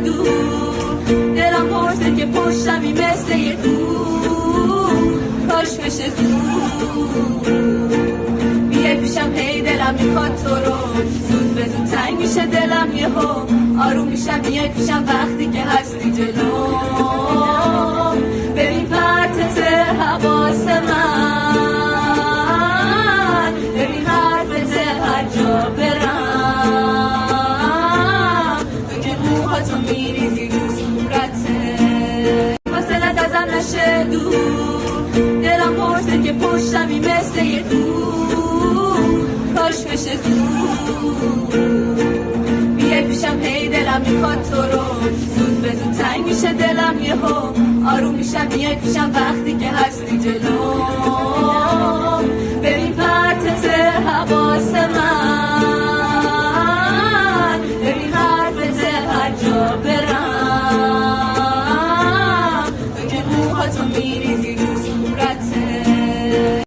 دور، دلم پرسه که پشتمی مثل یه دور، کاش بشه زود بیای پیشم، هی دلم میخواد تو رو، زود به زود تنگ میشه دلم یهو، آروم میشم بیای پیشم وقتی که هستی جلو. ببین پرتت حواس من، ببین حرفت هر جا برم، تو که موهاتو میریزی رو صورته، فاصلت ازم نشه دور، دلم پرسه که پشتمی مثل یه دور، کاش بشه زود بیای پیشم، هی دلم میخواد تو رو، زود به زود تنگ میشه دلم یهو، آروم میشم بیای پیشم وقتی که هستی جلو. ببین پرتت حواس من.